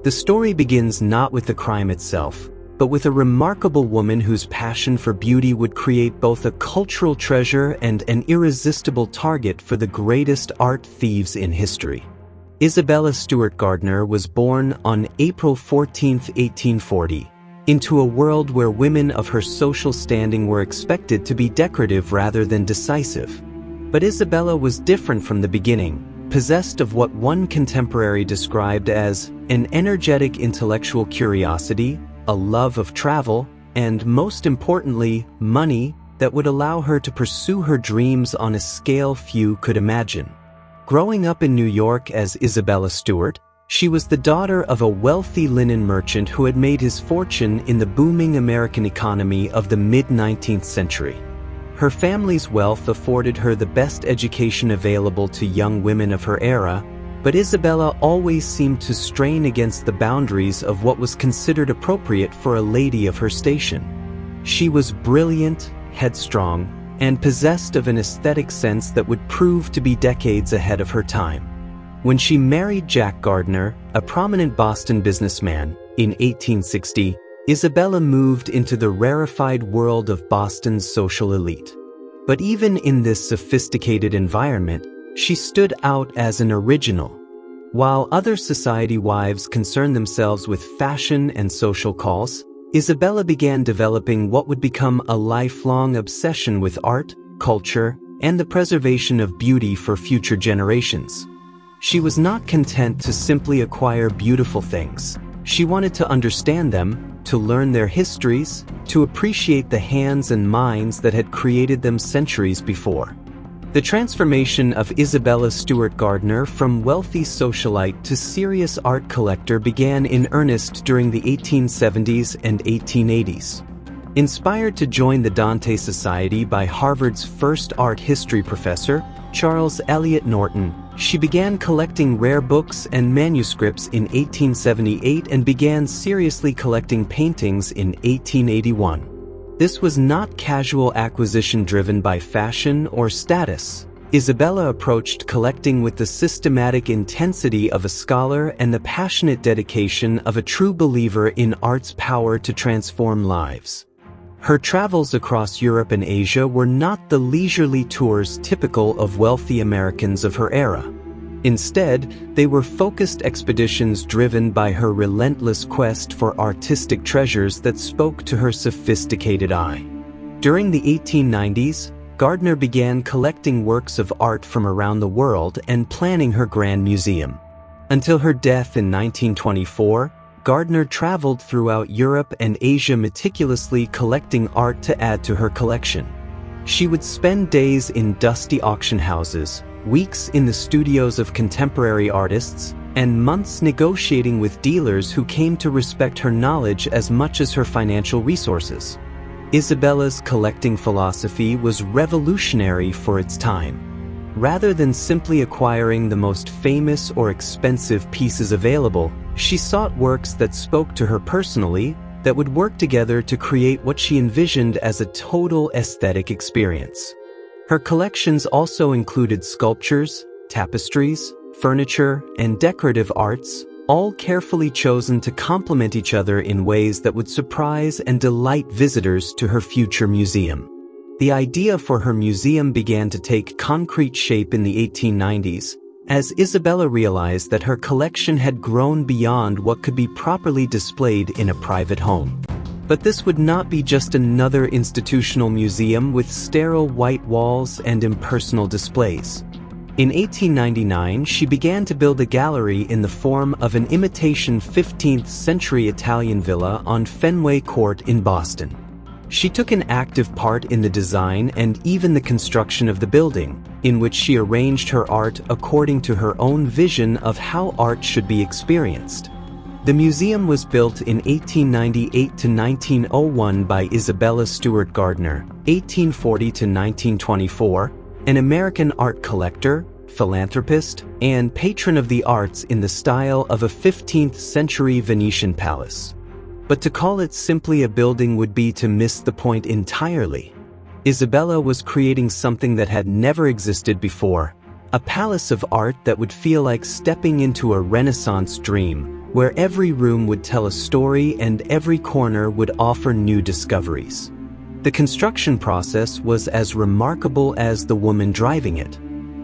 The story begins not with the crime itself, but with a remarkable woman whose passion for beauty would create both a cultural treasure and an irresistible target for the greatest art thieves in history. Isabella Stewart Gardner was born on April 14, 1840, into a world where women of her social standing were expected to be decorative rather than decisive. But Isabella was different from the beginning, possessed of what one contemporary described as an energetic intellectual curiosity, a love of travel, and most importantly, money that would allow her to pursue her dreams on a scale few could imagine. Growing up in New York as Isabella Stewart, she was the daughter of a wealthy linen merchant who had made his fortune in the booming American economy of the mid-19th century. Her family's wealth afforded her the best education available to young women of her era, but Isabella always seemed to strain against the boundaries of what was considered appropriate for a lady of her station. She was brilliant, headstrong, and possessed of an aesthetic sense that would prove to be decades ahead of her time. When she married Jack Gardner, a prominent Boston businessman, in 1860, Isabella moved into the rarefied world of Boston's social elite. But even in this sophisticated environment, she stood out as an original. While other society wives concerned themselves with fashion and social calls, Isabella began developing what would become a lifelong obsession with art, culture, and the preservation of beauty for future generations. She was not content to simply acquire beautiful things. She wanted to understand them, to learn their histories, to appreciate the hands and minds that had created them centuries before. The transformation of Isabella Stewart Gardner from wealthy socialite to serious art collector began in earnest during the 1870s and 1880s. Inspired to join the Dante Society by Harvard's first art history professor, Charles Eliot Norton, she began collecting rare books and manuscripts in 1878 and began seriously collecting paintings in 1881. This was not casual acquisition driven by fashion or status. Isabella approached collecting with the systematic intensity of a scholar and the passionate dedication of a true believer in art's power to transform lives. Her travels across Europe and Asia were not the leisurely tours typical of wealthy Americans of her era. Instead, they were focused expeditions driven by her relentless quest for artistic treasures that spoke to her sophisticated eye. During the 1890s, Gardner began collecting works of art from around the world and planning her grand museum. Until her death in 1924, Gardner traveled throughout Europe and Asia meticulously collecting art to add to her collection. She would spend days in dusty auction houses, weeks in the studios of contemporary artists, and months negotiating with dealers who came to respect her knowledge as much as her financial resources. Isabella's collecting philosophy was revolutionary for its time. Rather than simply acquiring the most famous or expensive pieces available, she sought works that spoke to her personally, that would work together to create what she envisioned as a total aesthetic experience. Her collections also included sculptures, tapestries, furniture, and decorative arts, all carefully chosen to complement each other in ways that would surprise and delight visitors to her future museum. The idea for her museum began to take concrete shape in the 1890s, as Isabella realized that her collection had grown beyond what could be properly displayed in a private home. But this would not be just another institutional museum with sterile white walls and impersonal displays. In 1899, she began to build a gallery in the form of an imitation 15th-century Italian villa on Fenway Court in Boston. She took an active part in the design and even the construction of the building, in which she arranged her art according to her own vision of how art should be experienced. The museum was built in 1898 to 1901 by Isabella Stewart Gardner, 1840 to 1924, an American art collector, philanthropist, and patron of the arts in the style of a 15th-century Venetian palace. But to call it simply a building would be to miss the point entirely. Isabella was creating something that had never existed before, a palace of art that would feel like stepping into a Renaissance dream, where every room would tell a story and every corner would offer new discoveries. The construction process was as remarkable as the woman driving it.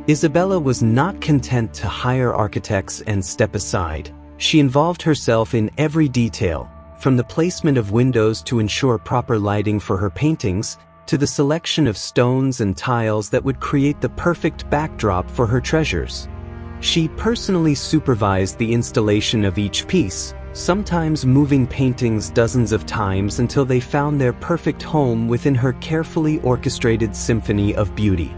Isabella was not content to hire architects and step aside. She involved herself in every detail, from the placement of windows to ensure proper lighting for her paintings, to the selection of stones and tiles that would create the perfect backdrop for her treasures. She personally supervised the installation of each piece, sometimes moving paintings dozens of times until they found their perfect home within her carefully orchestrated symphony of beauty.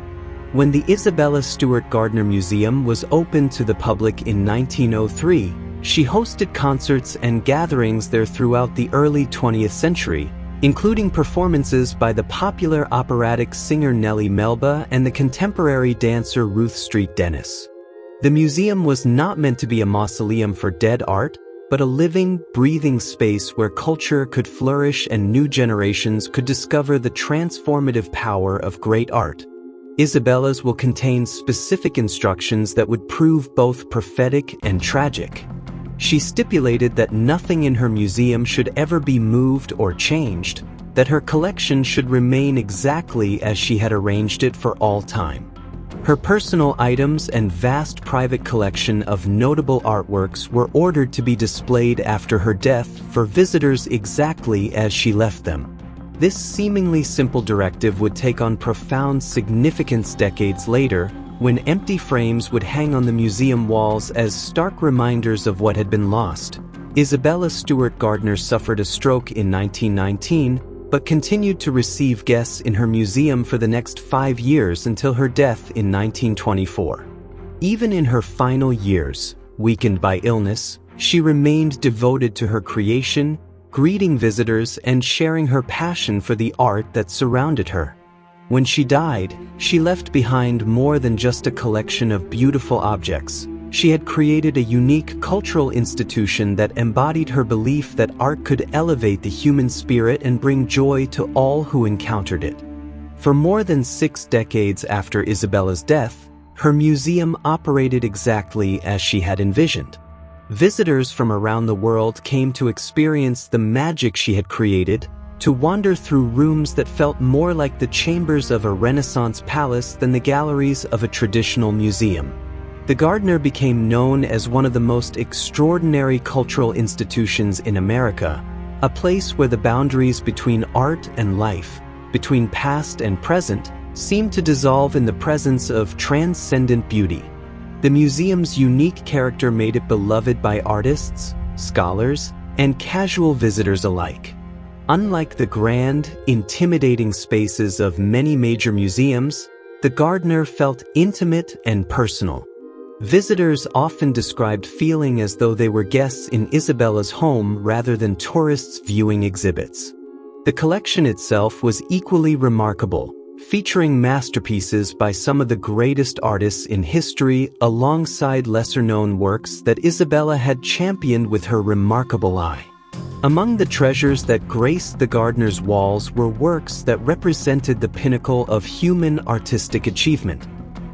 When the Isabella Stewart Gardner Museum was opened to the public in 1903, she hosted concerts and gatherings there throughout the early 20th century, including performances by the popular operatic singer Nellie Melba and the contemporary dancer Ruth Street Dennis. The museum was not meant to be a mausoleum for dead art, but a living, breathing space where culture could flourish and new generations could discover the transformative power of great art. Isabella's will contain specific instructions that would prove both prophetic and tragic. She stipulated that nothing in her museum should ever be moved or changed, that her collection should remain exactly as she had arranged it for all time. Her personal items and vast private collection of notable artworks were ordered to be displayed after her death for visitors exactly as she left them. This seemingly simple directive would take on profound significance decades later, when empty frames would hang on the museum walls as stark reminders of what had been lost. Isabella Stewart Gardner suffered a stroke in 1919, but continued to receive guests in her museum for the next 5 years until her death in 1924. Even in her final years, weakened by illness, she remained devoted to her creation, greeting visitors and sharing her passion for the art that surrounded her. When she died, she left behind more than just a collection of beautiful objects. She had created a unique cultural institution that embodied her belief that art could elevate the human spirit and bring joy to all who encountered it. For more than 6 decades after Isabella's death, her museum operated exactly as she had envisioned. Visitors from around the world came to experience the magic she had created, to wander through rooms that felt more like the chambers of a Renaissance palace than the galleries of a traditional museum. The Gardner became known as one of the most extraordinary cultural institutions in America, a place where the boundaries between art and life, between past and present, seemed to dissolve in the presence of transcendent beauty. The museum's unique character made it beloved by artists, scholars, and casual visitors alike. Unlike the grand, intimidating spaces of many major museums, the Gardner felt intimate and personal. Visitors often described feeling as though they were guests in Isabella's home rather than tourists viewing exhibits. The collection itself was equally remarkable, featuring masterpieces by some of the greatest artists in history alongside lesser-known works that Isabella had championed with her remarkable eye. Among the treasures that graced the Gardner's walls were works that represented the pinnacle of human artistic achievement.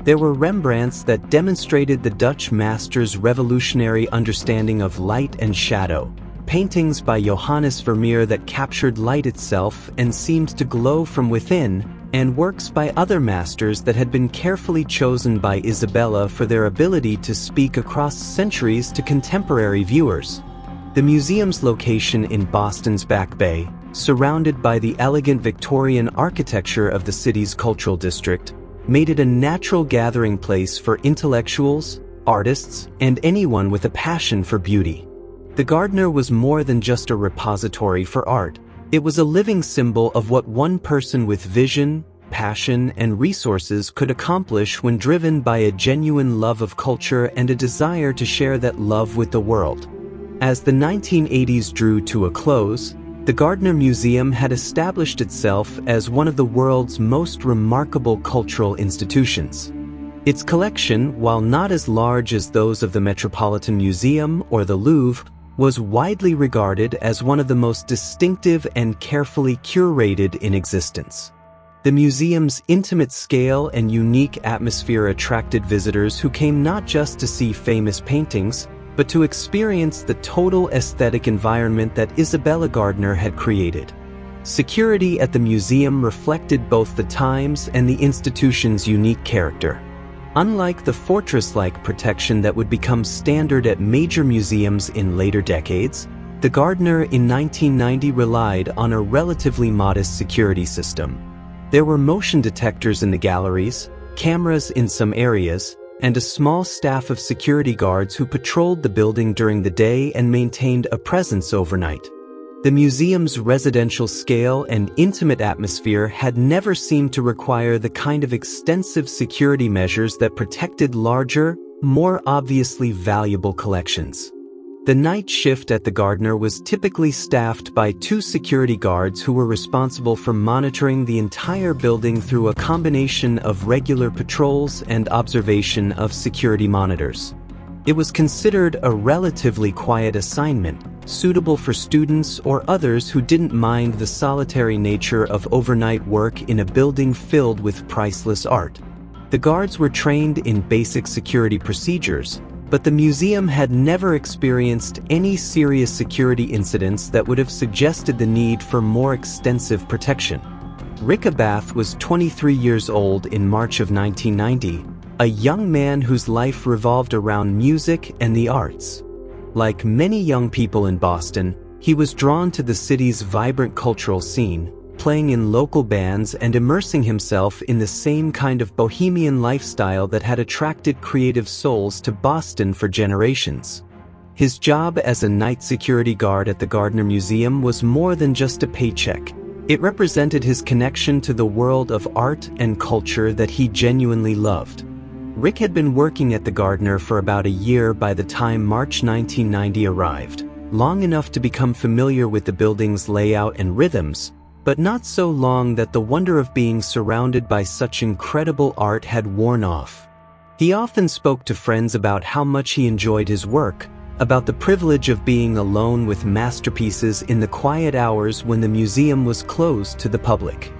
There were Rembrandts that demonstrated the Dutch master's revolutionary understanding of light and shadow, paintings by Johannes Vermeer that captured light itself and seemed to glow from within, and works by other masters that had been carefully chosen by Isabella for their ability to speak across centuries to contemporary viewers. The museum's location in Boston's Back Bay, surrounded by the elegant Victorian architecture of the city's cultural district, made it a natural gathering place for intellectuals, artists, and anyone with a passion for beauty. The Gardner was more than just a repository for art. It was a living symbol of what one person with vision, passion, and resources could accomplish when driven by a genuine love of culture and a desire to share that love with the world. As the 1980s drew to a close, the Gardner Museum had established itself as one of the world's most remarkable cultural institutions. Its collection, while not as large as those of the Metropolitan Museum or the Louvre, was widely regarded as one of the most distinctive and carefully curated in existence. The museum's intimate scale and unique atmosphere attracted visitors who came not just to see famous paintings, but to experience the total aesthetic environment that Isabella Gardner had created. Security at the museum reflected both the times and the institution's unique character. Unlike the fortress-like protection that would become standard at major museums in later decades, the Gardner in 1990 relied on a relatively modest security system. There were motion detectors in the galleries, cameras in some areas, and a small staff of security guards who patrolled the building during the day and maintained a presence overnight. The museum's residential scale and intimate atmosphere had never seemed to require the kind of extensive security measures that protected larger, more obviously valuable collections. The night shift at the Gardner was typically staffed by 2 security guards who were responsible for monitoring the entire building through a combination of regular patrols and observation of security monitors. It was considered a relatively quiet assignment, suitable for students or others who didn't mind the solitary nature of overnight work in a building filled with priceless art. The guards were trained in basic security procedures, but the museum had never experienced any serious security incidents that would have suggested the need for more extensive protection. Rick Abath was 23 years old in March of 1990, a young man whose life revolved around music and the arts. Like many young people in Boston, he was drawn to the city's vibrant cultural scene, playing in local bands and immersing himself in the same kind of bohemian lifestyle that had attracted creative souls to Boston for generations. His job as a night security guard at the Gardner Museum was more than just a paycheck. It represented his connection to the world of art and culture that he genuinely loved. Rick had been working at the Gardner for about a year by the time March 1990 arrived, long enough to become familiar with the building's layout and rhythms, but not so long that the wonder of being surrounded by such incredible art had worn off. He often spoke to friends about how much he enjoyed his work, about the privilege of being alone with masterpieces in the quiet hours when the museum was closed to the public.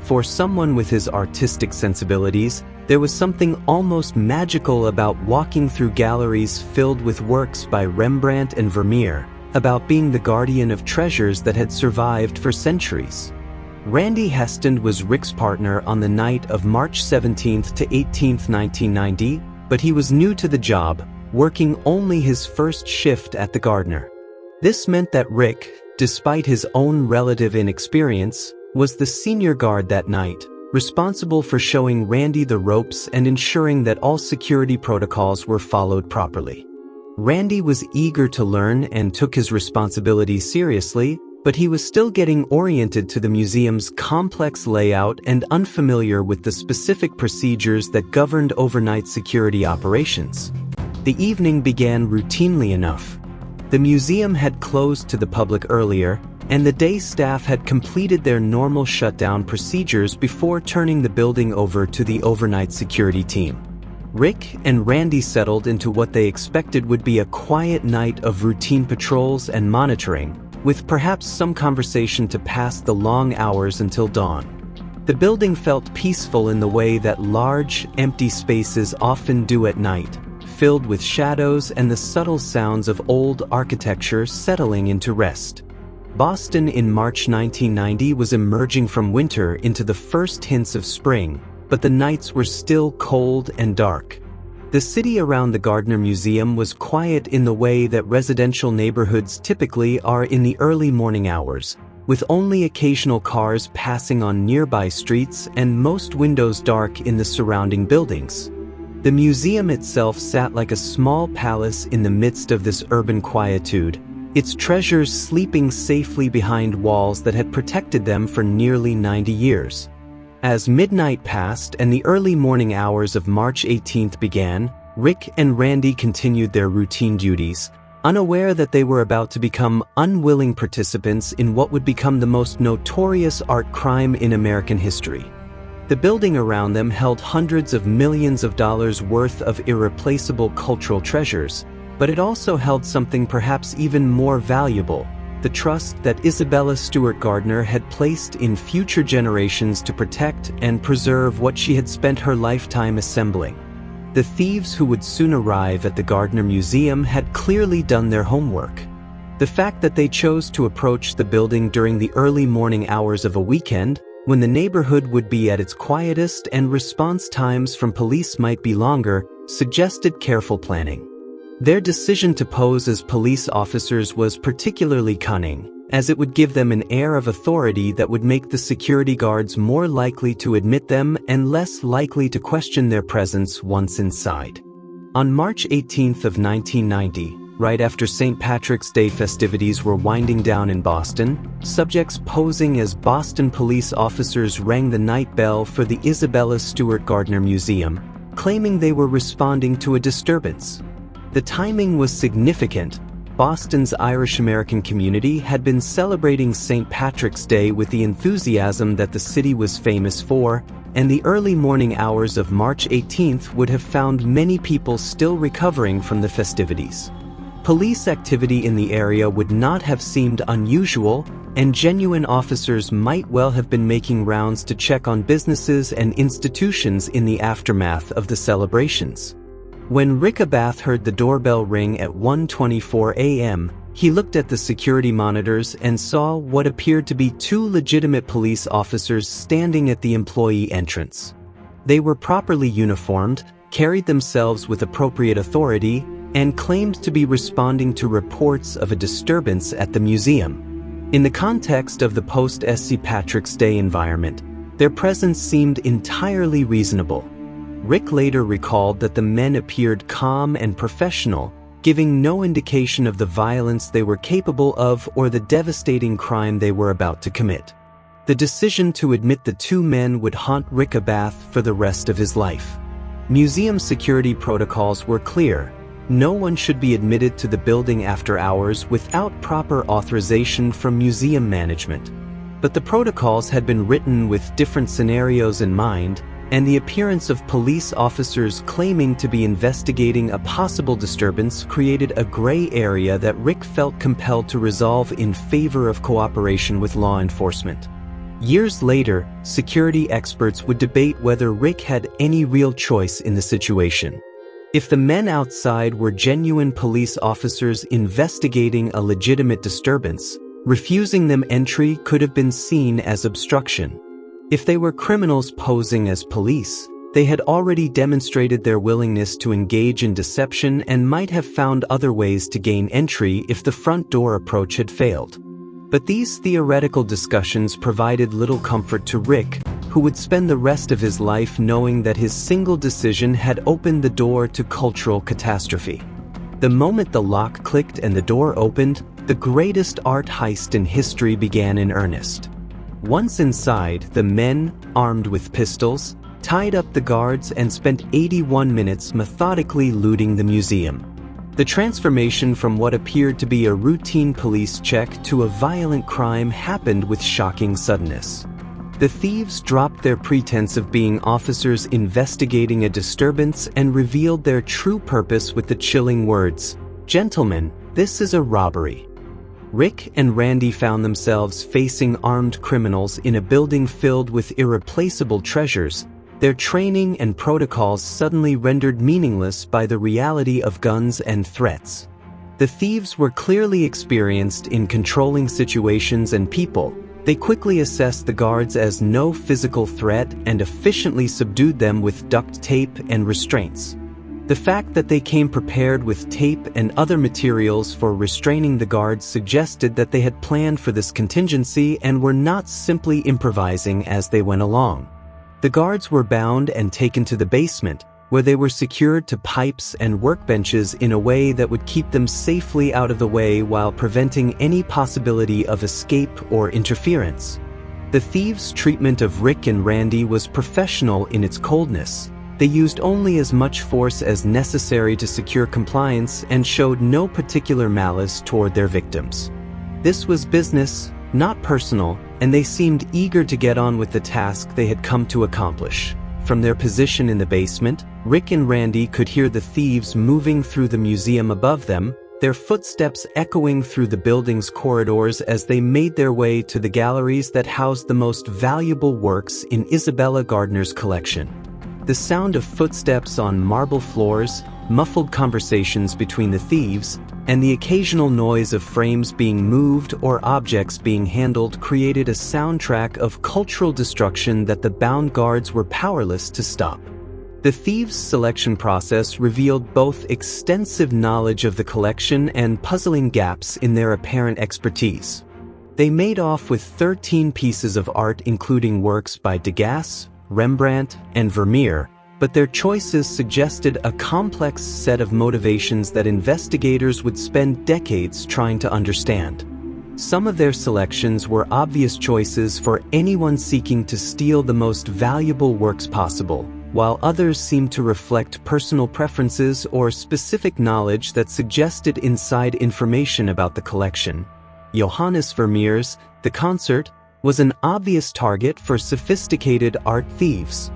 For someone with his artistic sensibilities, there was something almost magical about walking through galleries filled with works by Rembrandt and Vermeer, about being the guardian of treasures that had survived for centuries. Randy Heston was Rick's partner on the night of March 17th to 18th, 1990, but he was new to the job, working only his first shift at the Gardner. This meant that Rick, despite his own relative inexperience, was the senior guard that night, responsible for showing Randy the ropes and ensuring that all security protocols were followed properly. Randy was eager to learn and took his responsibilities seriously, but he was still getting oriented to the museum's complex layout and unfamiliar with the specific procedures that governed overnight security operations. The evening began routinely enough. The museum had closed to the public earlier, and the day staff had completed their normal shutdown procedures before turning the building over to the overnight security team. Rick and Randy settled into what they expected would be a quiet night of routine patrols and monitoring, with perhaps some conversation to pass the long hours until dawn. The building felt peaceful in the way that large, empty spaces often do at night, filled with shadows and the subtle sounds of old architecture settling into rest. Boston in March 1990 was emerging from winter into the first hints of spring, but the nights were still cold and dark. The city around the Gardner Museum was quiet in the way that residential neighborhoods typically are in the early morning hours, with only occasional cars passing on nearby streets and most windows dark in the surrounding buildings. The museum itself sat like a small palace in the midst of this urban quietude, its treasures sleeping safely behind walls that had protected them for nearly 90 years. As midnight passed and the early morning hours of March 18th began, Rick and Randy continued their routine duties, unaware that they were about to become unwilling participants in what would become the most notorious art crime in American history. The building around them held hundreds of millions of dollars worth of irreplaceable cultural treasures, but it also held something perhaps even more valuable: the trust that Isabella Stewart Gardner had placed in future generations to protect and preserve what she had spent her lifetime assembling. The thieves who would soon arrive at the Gardner Museum had clearly done their homework. The fact that they chose to approach the building during the early morning hours of a weekend, when the neighborhood would be at its quietest and response times from police might be longer, suggested careful planning. Their decision to pose as police officers was particularly cunning, as it would give them an air of authority that would make the security guards more likely to admit them and less likely to question their presence once inside. On March 18th of 1990, right after St. Patrick's Day festivities were winding down in Boston, subjects posing as Boston police officers rang the night bell for the Isabella Stewart Gardner Museum, claiming they were responding to a disturbance. The timing was significant. Boston's Irish-American community had been celebrating St. Patrick's Day with the enthusiasm that the city was famous for, and the early morning hours of March 18th would have found many people still recovering from the festivities. Police activity in the area would not have seemed unusual, and genuine officers might well have been making rounds to check on businesses and institutions in the aftermath of the celebrations. When Rick Abath heard the doorbell ring at 1:24 a.m., he looked at the security monitors and saw what appeared to be two legitimate police officers standing at the employee entrance. They were properly uniformed, carried themselves with appropriate authority, and claimed to be responding to reports of a disturbance at the museum. In the context of the post-St. Patrick's Day environment, their presence seemed entirely reasonable. Rick later recalled that the men appeared calm and professional, giving no indication of the violence they were capable of or the devastating crime they were about to commit. The decision to admit the two men would haunt Rick Abath for the rest of his life. Museum security protocols were clear. No one should be admitted to the building after hours without proper authorization from museum management. But the protocols had been written with different scenarios in mind, and the appearance of police officers claiming to be investigating a possible disturbance created a gray area that Rick felt compelled to resolve in favor of cooperation with law enforcement. Years later, security experts would debate whether Rick had any real choice in the situation. If the men outside were genuine police officers investigating a legitimate disturbance, refusing them entry could have been seen as obstruction. If they were criminals posing as police, they had already demonstrated their willingness to engage in deception and might have found other ways to gain entry if the front door approach had failed. But these theoretical discussions provided little comfort to Rick, who would spend the rest of his life knowing that his single decision had opened the door to cultural catastrophe. The moment the lock clicked and the door opened, the greatest art heist in history began in earnest. Once inside, the men, armed with pistols, tied up the guards and spent 81 minutes methodically looting the museum. The transformation from what appeared to be a routine police check to a violent crime happened with shocking suddenness. The thieves dropped their pretense of being officers investigating a disturbance and revealed their true purpose with the chilling words, "Gentlemen, this is a robbery." Rick and Randy found themselves facing armed criminals in a building filled with irreplaceable treasures, their training and protocols suddenly rendered meaningless by the reality of guns and threats. The thieves were clearly experienced in controlling situations and people. They quickly assessed the guards as no physical threat and efficiently subdued them with duct tape and restraints. The fact that they came prepared with tape and other materials for restraining the guards suggested that they had planned for this contingency and were not simply improvising as they went along. The guards were bound and taken to the basement, where they were secured to pipes and workbenches in a way that would keep them safely out of the way while preventing any possibility of escape or interference. The thieves' treatment of Rick and Randy was professional in its coldness. They used only as much force as necessary to secure compliance and showed no particular malice toward their victims. This was business, not personal, and they seemed eager to get on with the task they had come to accomplish. From their position in the basement, Rick and Randy could hear the thieves moving through the museum above them, their footsteps echoing through the building's corridors as they made their way to the galleries that housed the most valuable works in Isabella Gardner's collection. The sound of footsteps on marble floors, muffled conversations between the thieves, and the occasional noise of frames being moved or objects being handled created a soundtrack of cultural destruction that the bound guards were powerless to stop. The thieves' selection process revealed both extensive knowledge of the collection and puzzling gaps in their apparent expertise. They made off with 13 pieces of art including works by Degas, Rembrandt, and Vermeer, but their choices suggested a complex set of motivations that investigators would spend decades trying to understand. Some of their selections were obvious choices for anyone seeking to steal the most valuable works possible, while others seemed to reflect personal preferences or specific knowledge that suggested inside information about the collection. Johannes Vermeer's The Concert was an obvious target for sophisticated art thieves.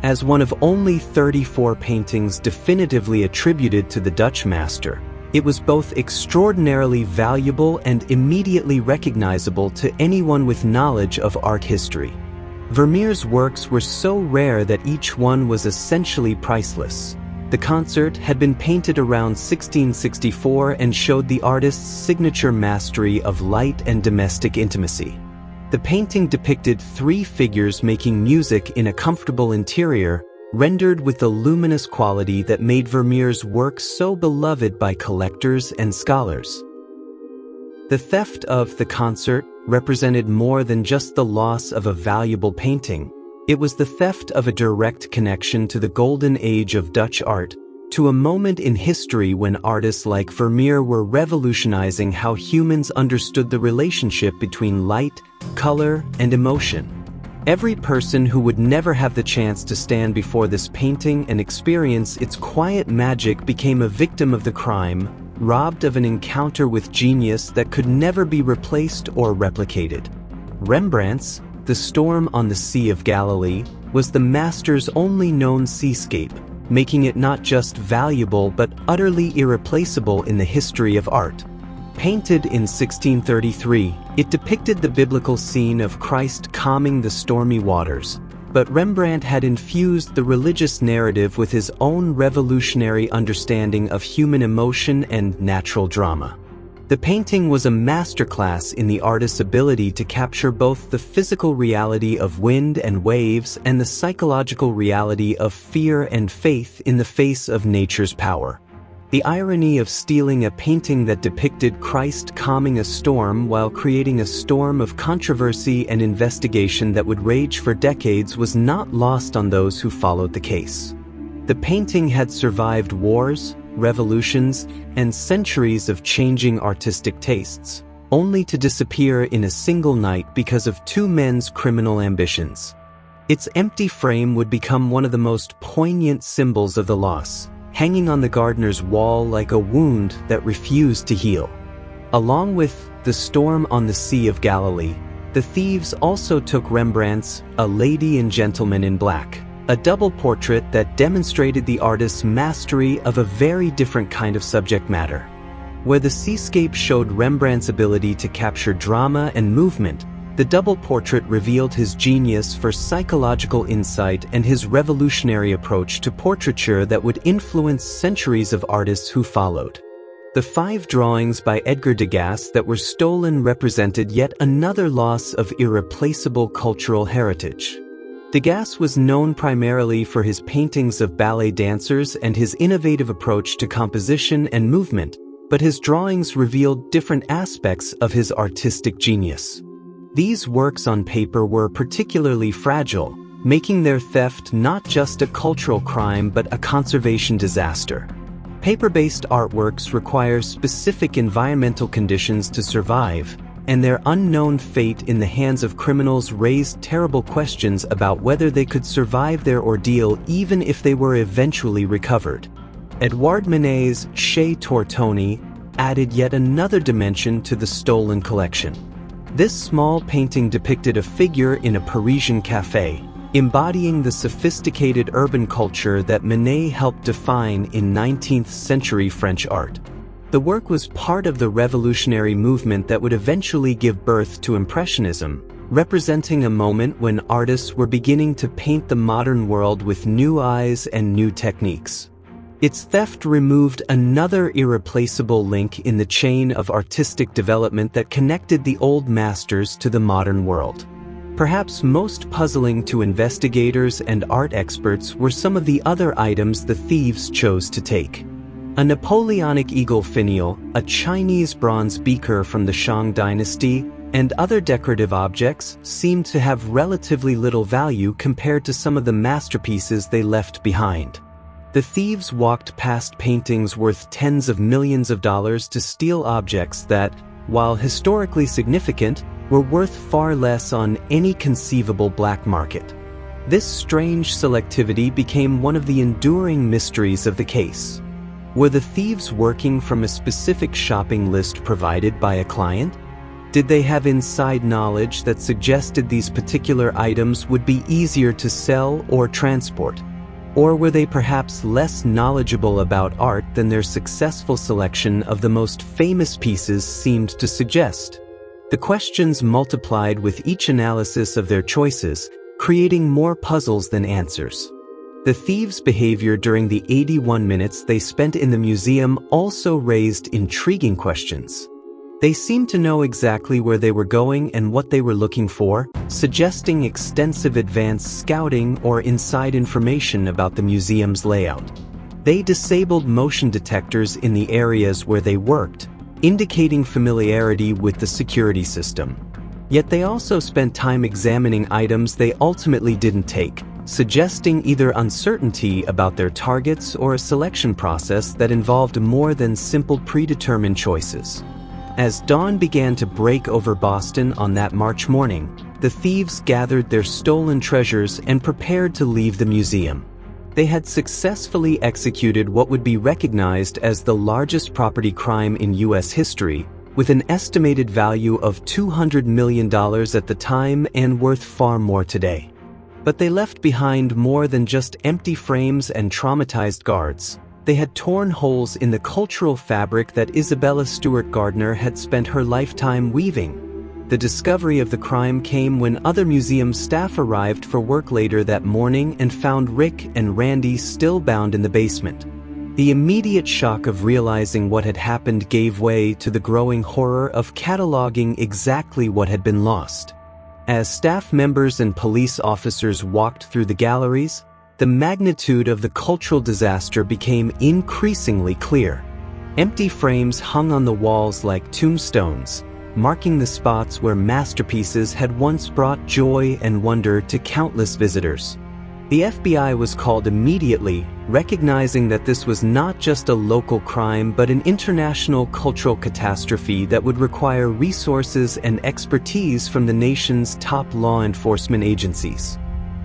As one of only 34 paintings definitively attributed to the Dutch master, it was both extraordinarily valuable and immediately recognizable to anyone with knowledge of art history. Vermeer's works were so rare that each one was essentially priceless. The Concert had been painted around 1664 and showed the artist's signature mastery of light and domestic intimacy. The painting depicted three figures making music in a comfortable interior, rendered with the luminous quality that made Vermeer's work so beloved by collectors and scholars. The theft of The Concert represented more than just the loss of a valuable painting. It was the theft of a direct connection to the golden age of Dutch art, to a moment in history when artists like Vermeer were revolutionizing how humans understood the relationship between light, color, and emotion. Every person who would never have the chance to stand before this painting and experience its quiet magic became a victim of the crime, robbed of an encounter with genius that could never be replaced or replicated. Rembrandt's The Storm on the Sea of Galilee was the master's only known seascape, making it not just valuable but utterly irreplaceable in the history of art. Painted in 1633, it depicted the biblical scene of Christ calming the stormy waters, but Rembrandt had infused the religious narrative with his own revolutionary understanding of human emotion and natural drama. The painting was a masterclass in the artist's ability to capture both the physical reality of wind and waves and the psychological reality of fear and faith in the face of nature's power. The irony of stealing a painting that depicted Christ calming a storm while creating a storm of controversy and investigation that would rage for decades was not lost on those who followed the case. The painting had survived wars, revolutions, and centuries of changing artistic tastes, only to disappear in a single night because of two men's criminal ambitions. Its empty frame would become one of the most poignant symbols of the loss, hanging on the Gardner's wall like a wound that refused to heal. Along with The Storm on the Sea of Galilee, the thieves also took Rembrandt's A Lady and Gentleman in Black, a double portrait that demonstrated the artist's mastery of a very different kind of subject matter. Where the seascape showed Rembrandt's ability to capture drama and movement, the double portrait revealed his genius for psychological insight and his revolutionary approach to portraiture that would influence centuries of artists who followed. The 5 drawings by Edgar Degas that were stolen represented yet another loss of irreplaceable cultural heritage. Degas was known primarily for his paintings of ballet dancers and his innovative approach to composition and movement, but his drawings revealed different aspects of his artistic genius. These works on paper were particularly fragile, making their theft not just a cultural crime but a conservation disaster. Paper-based artworks require specific environmental conditions to survive, and their unknown fate in the hands of criminals raised terrible questions about whether they could survive their ordeal even if they were eventually recovered. Edouard Manet's Chez Tortoni added yet another dimension to the stolen collection. This small painting depicted a figure in a Parisian cafe, embodying the sophisticated urban culture that Manet helped define in 19th-century French art. The work was part of the revolutionary movement that would eventually give birth to Impressionism, representing a moment when artists were beginning to paint the modern world with new eyes and new techniques. Its theft removed another irreplaceable link in the chain of artistic development that connected the old masters to the modern world. Perhaps most puzzling to investigators and art experts were some of the other items the thieves chose to take. A Napoleonic eagle finial, a Chinese bronze beaker from the Shang dynasty, and other decorative objects seemed to have relatively little value compared to some of the masterpieces they left behind. The thieves walked past paintings worth tens of millions of dollars to steal objects that, while historically significant, were worth far less on any conceivable black market. This strange selectivity became one of the enduring mysteries of the case. Were the thieves working from a specific shopping list provided by a client? Did they have inside knowledge that suggested these particular items would be easier to sell or transport? Or were they perhaps less knowledgeable about art than their successful selection of the most famous pieces seemed to suggest? The questions multiplied with each analysis of their choices, creating more puzzles than answers. The thieves' behavior during the 81 minutes they spent in the museum also raised intriguing questions. They seemed to know exactly where they were going and what they were looking for, suggesting extensive advanced scouting or inside information about the museum's layout. They disabled motion detectors in the areas where they worked, indicating familiarity with the security system. Yet they also spent time examining items they ultimately didn't take, suggesting either uncertainty about their targets or a selection process that involved more than simple predetermined choices. As dawn began to break over Boston on that March morning, the thieves gathered their stolen treasures and prepared to leave the museum. They had successfully executed what would be recognized as the largest property crime in U.S. history, with an estimated value of $200 million at the time and worth far more today. But they left behind more than just empty frames and traumatized guards. They had torn holes in the cultural fabric that Isabella Stewart Gardner had spent her lifetime weaving. The discovery of the crime came when other museum staff arrived for work later that morning and found Rick and Randy still bound in the basement. The immediate shock of realizing what had happened gave way to the growing horror of cataloging exactly what had been lost. As staff members and police officers walked through the galleries, the magnitude of the cultural disaster became increasingly clear. Empty frames hung on the walls like tombstones, marking the spots where masterpieces had once brought joy and wonder to countless visitors. The FBI was called immediately, recognizing that this was not just a local crime but an international cultural catastrophe that would require resources and expertise from the nation's top law enforcement agencies.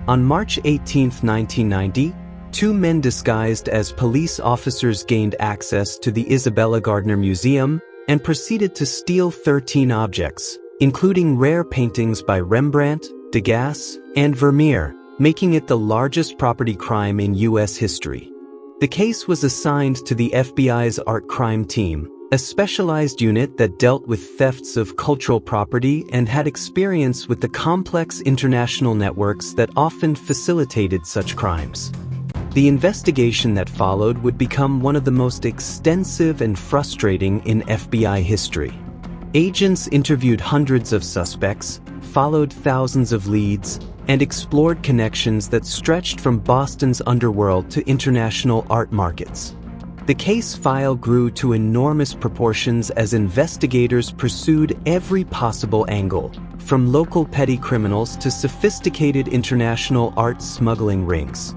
On March 18, 1990, two men disguised as police officers gained access to the Isabella Gardner Museum and proceeded to steal 13 objects, including rare paintings by Rembrandt, Degas, and Vermeer, making it the largest property crime in U.S. history. The case was assigned to the FBI's Art Crime Team, a specialized unit that dealt with thefts of cultural property and had experience with the complex international networks that often facilitated such crimes. The investigation that followed would become one of the most extensive and frustrating in FBI history. Agents interviewed hundreds of suspects, followed thousands of leads, and explored connections that stretched from Boston's underworld to international art markets. The case file grew to enormous proportions as investigators pursued every possible angle, from local petty criminals to sophisticated international art smuggling rings.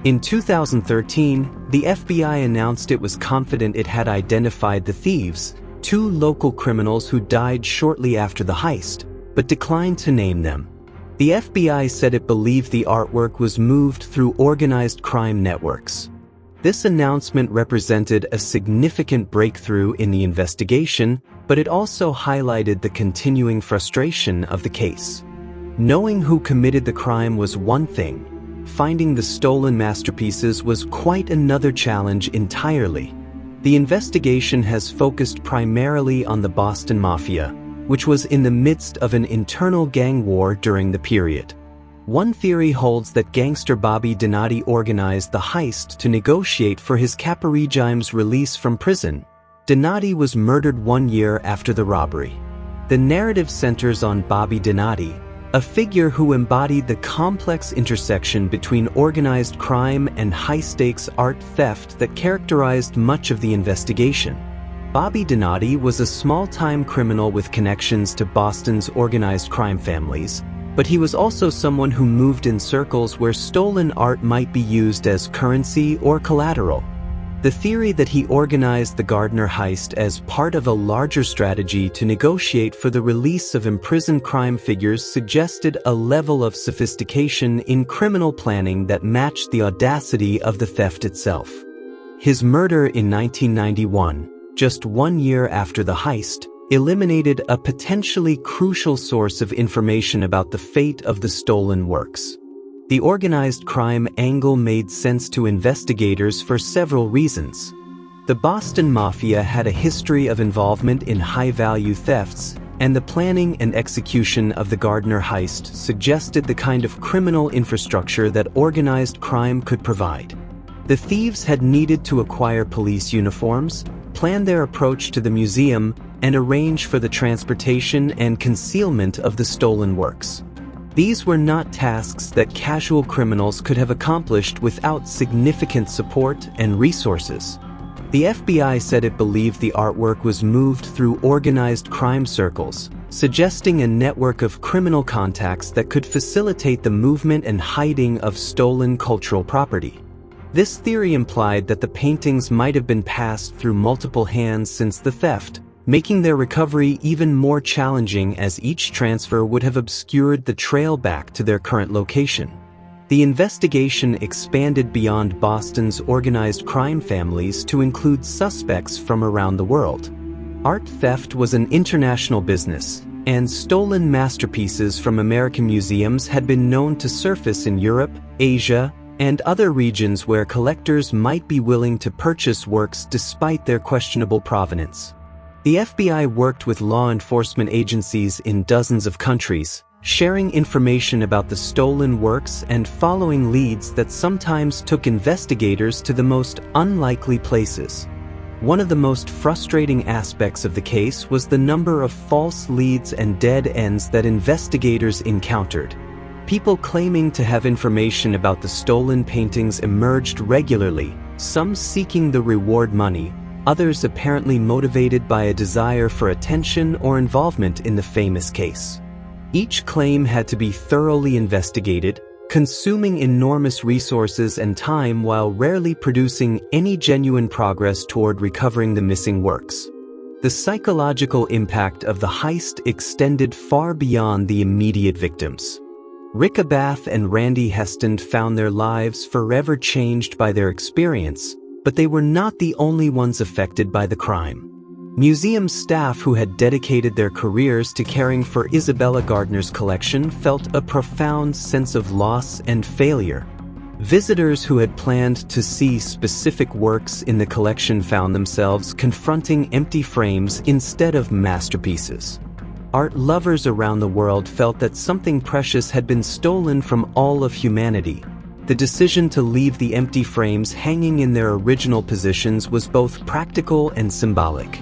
In 2013, the FBI announced it was confident it had identified the thieves, two local criminals who died shortly after the heist, but declined to name them. The FBI said it believed the artwork was moved through organized crime networks. This announcement represented a significant breakthrough in the investigation, but it also highlighted the continuing frustration of the case. Knowing who committed the crime was one thing. Finding the stolen masterpieces was quite another challenge entirely. The investigation has focused primarily on the Boston Mafia, which was in the midst of an internal gang war during the period. One theory holds that gangster Bobby Donati organized the heist to negotiate for his caporegime's release from prison. Donati was murdered 1 year after the robbery. The narrative centers on Bobby Donati, a figure who embodied the complex intersection between organized crime and high-stakes art theft that characterized much of the investigation. Bobby Donati was a small-time criminal with connections to Boston's organized crime families, but he was also someone who moved in circles where stolen art might be used as currency or collateral. The theory that he organized the Gardner heist as part of a larger strategy to negotiate for the release of imprisoned crime figures suggested a level of sophistication in criminal planning that matched the audacity of the theft itself. His murder in 1991, just 1 year after the heist, eliminated a potentially crucial source of information about the fate of the stolen works. The organized crime angle made sense to investigators for several reasons. The Boston Mafia had a history of involvement in high-value thefts, and the planning and execution of the Gardner heist suggested the kind of criminal infrastructure that organized crime could provide. The thieves had needed to acquire police uniforms, plan their approach to the museum, and arrange for the transportation and concealment of the stolen works. These were not tasks that casual criminals could have accomplished without significant support and resources. The FBI said it believed the artwork was moved through organized crime circles, suggesting a network of criminal contacts that could facilitate the movement and hiding of stolen cultural property. This theory implied that the paintings might have been passed through multiple hands since the theft, making their recovery even more challenging as each transfer would have obscured the trail back to their current location. The investigation expanded beyond Boston's organized crime families to include suspects from around the world. Art theft was an international business, and stolen masterpieces from American museums had been known to surface in Europe, Asia, and other regions where collectors might be willing to purchase works despite their questionable provenance. The FBI worked with law enforcement agencies in dozens of countries, sharing information about the stolen works and following leads that sometimes took investigators to the most unlikely places. One of the most frustrating aspects of the case was the number of false leads and dead ends that investigators encountered. People claiming to have information about the stolen paintings emerged regularly, some seeking the reward money, others apparently motivated by a desire for attention or involvement in the famous case. Each claim had to be thoroughly investigated, consuming enormous resources and time while rarely producing any genuine progress toward recovering the missing works. The psychological impact of the heist extended far beyond the immediate victims. Rick Abath and Randy Heston found their lives forever changed by their experience, but they were not the only ones affected by the crime. Museum staff who had dedicated their careers to caring for Isabella Gardner's collection felt a profound sense of loss and failure. Visitors who had planned to see specific works in the collection found themselves confronting empty frames instead of masterpieces. Art lovers around the world felt that something precious had been stolen from all of humanity. The decision to leave the empty frames hanging in their original positions was both practical and symbolic.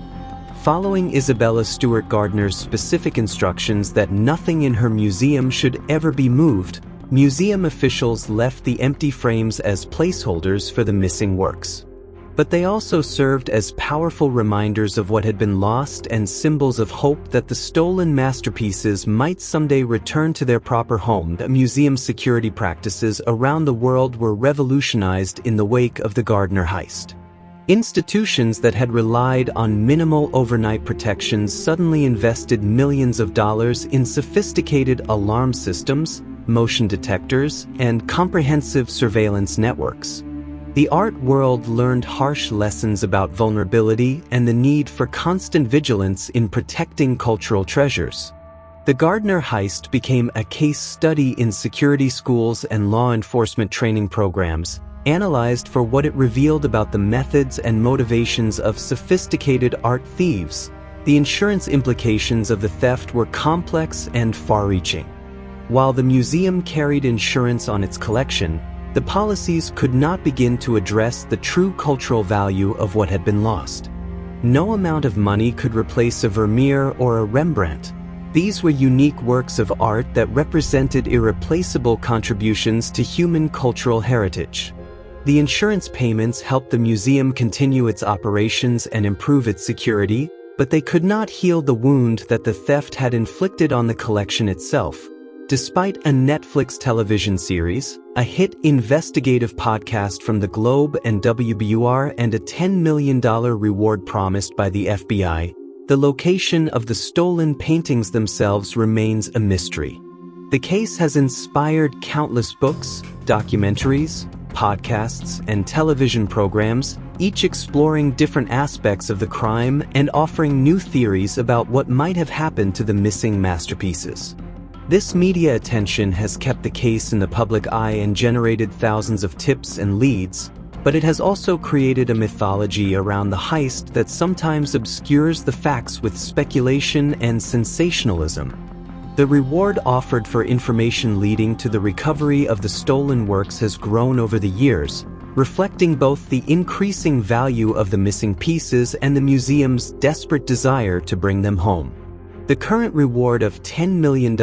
Following Isabella Stewart Gardner's specific instructions that nothing in her museum should ever be moved, museum officials left the empty frames as placeholders for the missing works. But they also served as powerful reminders of what had been lost and symbols of hope that the stolen masterpieces might someday return to their proper home. The museum security practices around the world were revolutionized in the wake of the Gardner heist. Institutions that had relied on minimal overnight protections suddenly invested millions of dollars in sophisticated alarm systems, motion detectors, and comprehensive surveillance networks. The art world learned harsh lessons about vulnerability and the need for constant vigilance in protecting cultural treasures. The Gardner heist became a case study in security schools and law enforcement training programs, analyzed for what it revealed about the methods and motivations of sophisticated art thieves. The insurance implications of the theft were complex and far-reaching. While the museum carried insurance on its collection, the policies could not begin to address the true cultural value of what had been lost. No amount of money could replace a Vermeer or a Rembrandt. These were unique works of art that represented irreplaceable contributions to human cultural heritage. The insurance payments helped the museum continue its operations and improve its security, but they could not heal the wound that the theft had inflicted on the collection itself. Despite a Netflix television series, a hit investigative podcast from the Globe and WBUR, and a $10 million reward promised by the FBI, the location of the stolen paintings themselves remains a mystery. The case has inspired countless books, documentaries, podcasts, and television programs, each exploring different aspects of the crime and offering new theories about what might have happened to the missing masterpieces. This media attention has kept the case in the public eye and generated thousands of tips and leads, but it has also created a mythology around the heist that sometimes obscures the facts with speculation and sensationalism. The reward offered for information leading to the recovery of the stolen works has grown over the years, reflecting both the increasing value of the missing pieces and the museum's desperate desire to bring them home. The current reward of $10 million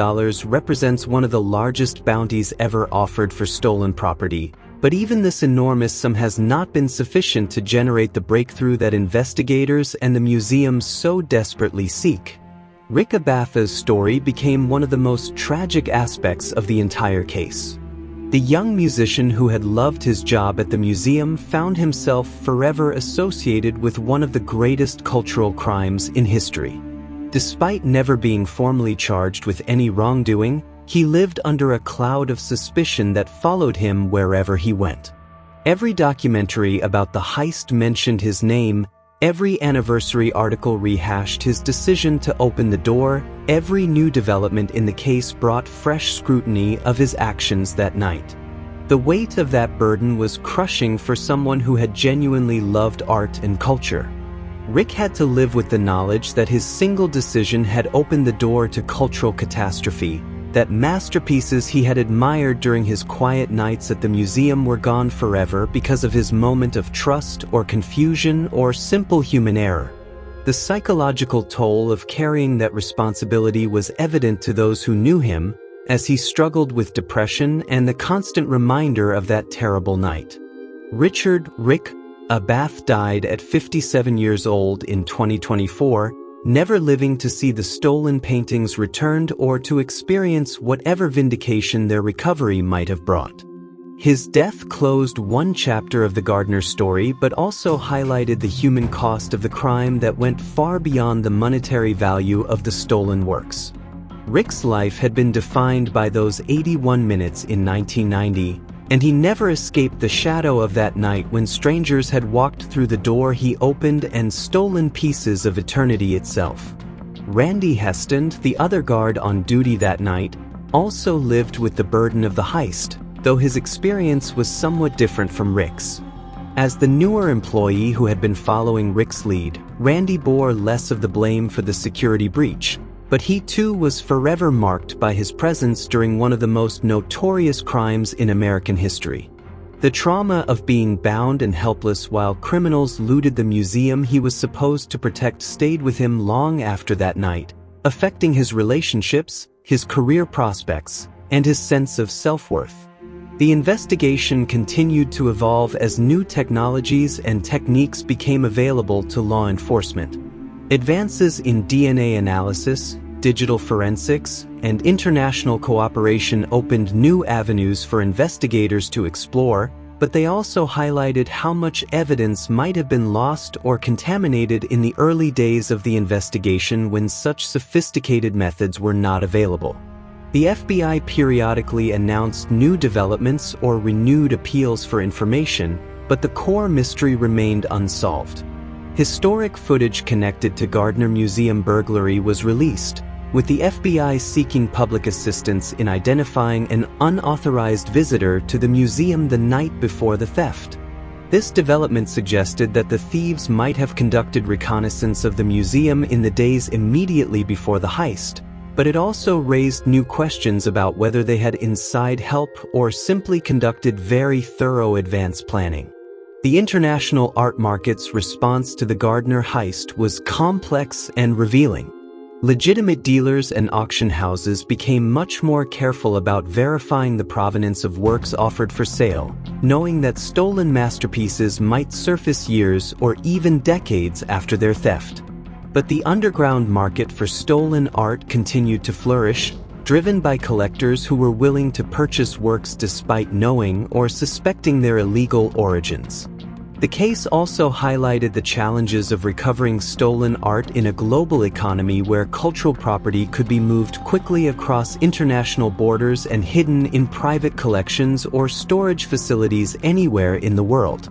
represents one of the largest bounties ever offered for stolen property, but even this enormous sum has not been sufficient to generate the breakthrough that investigators and the museum so desperately seek. Rick Abatha's story became one of the most tragic aspects of the entire case. The young musician who had loved his job at the museum found himself forever associated with one of the greatest cultural crimes in history. Despite never being formally charged with any wrongdoing, he lived under a cloud of suspicion that followed him wherever he went. Every documentary about the heist mentioned his name, every anniversary article rehashed his decision to open the door, every new development in the case brought fresh scrutiny of his actions that night. The weight of that burden was crushing for someone who had genuinely loved art and culture. Rick had to live with the knowledge that his single decision had opened the door to cultural catastrophe, that masterpieces he had admired during his quiet nights at the museum were gone forever because of his moment of trust or confusion or simple human error. The psychological toll of carrying that responsibility was evident to those who knew him, as he struggled with depression and the constant reminder of that terrible night. Richard "Rick" Abath died at 57 years old in 2024, never living to see the stolen paintings returned or to experience whatever vindication their recovery might have brought. His death closed one chapter of the Gardner story but also highlighted the human cost of the crime that went far beyond the monetary value of the stolen works. Rick's life had been defined by those 81 minutes in 1990, and he never escaped the shadow of that night when strangers had walked through the door he opened and stolen pieces of eternity itself. Randy Heston, the other guard on duty that night, also lived with the burden of the heist, though his experience was somewhat different from Rick's. As the newer employee who had been following Rick's lead, Randy bore less of the blame for the security breach, but he too was forever marked by his presence during one of the most notorious crimes in American history. The trauma of being bound and helpless while criminals looted the museum he was supposed to protect stayed with him long after that night, affecting his relationships, his career prospects, and his sense of self-worth. The investigation continued to evolve as new technologies and techniques became available to law enforcement. Advances in DNA analysis, digital forensics, and international cooperation opened new avenues for investigators to explore, but they also highlighted how much evidence might have been lost or contaminated in the early days of the investigation when such sophisticated methods were not available. The FBI periodically announced new developments or renewed appeals for information, but the core mystery remained unsolved. Historic footage connected to Gardner Museum burglary was released, with the FBI seeking public assistance in identifying an unauthorized visitor to the museum the night before the theft. This development suggested that the thieves might have conducted reconnaissance of the museum in the days immediately before the heist, but it also raised new questions about whether they had inside help or simply conducted very thorough advance planning. The international art market's response to the Gardner heist was complex and revealing. Legitimate dealers and auction houses became much more careful about verifying the provenance of works offered for sale, knowing that stolen masterpieces might surface years or even decades after their theft. But the underground market for stolen art continued to flourish, driven by collectors who were willing to purchase works despite knowing or suspecting their illegal origins. The case also highlighted the challenges of recovering stolen art in a global economy where cultural property could be moved quickly across international borders and hidden in private collections or storage facilities anywhere in the world.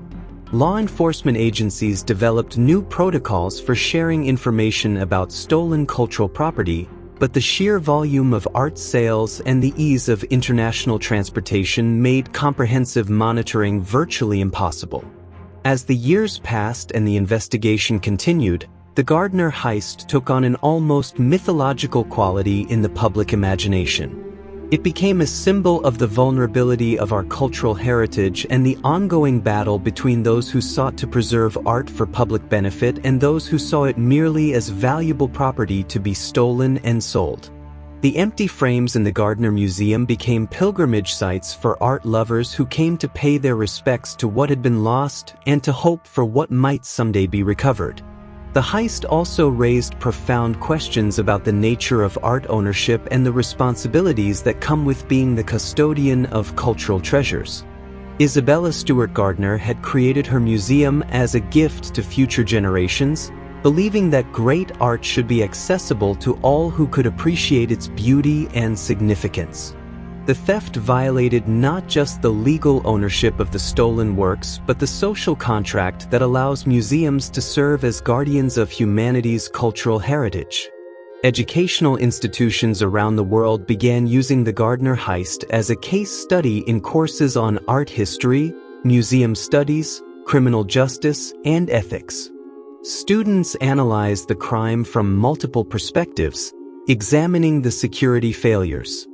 Law enforcement agencies developed new protocols for sharing information about stolen cultural property, but the sheer volume of art sales and the ease of international transportation made comprehensive monitoring virtually impossible. As the years passed and the investigation continued, the Gardner heist took on an almost mythological quality in the public imagination. It became a symbol of the vulnerability of our cultural heritage and the ongoing battle between those who sought to preserve art for public benefit and those who saw it merely as valuable property to be stolen and sold. The empty frames in the Gardner Museum became pilgrimage sites for art lovers who came to pay their respects to what had been lost and to hope for what might someday be recovered. The heist also raised profound questions about the nature of art ownership and the responsibilities that come with being the custodian of cultural treasures. Isabella Stewart Gardner had created her museum as a gift to future generations, believing that great art should be accessible to all who could appreciate its beauty and significance. The theft violated not just the legal ownership of the stolen works, but the social contract that allows museums to serve as guardians of humanity's cultural heritage. Educational institutions around the world began using the Gardner heist as a case study in courses on art history, museum studies, criminal justice, and ethics. Students analyzed the crime from multiple perspectives, examining the security failures,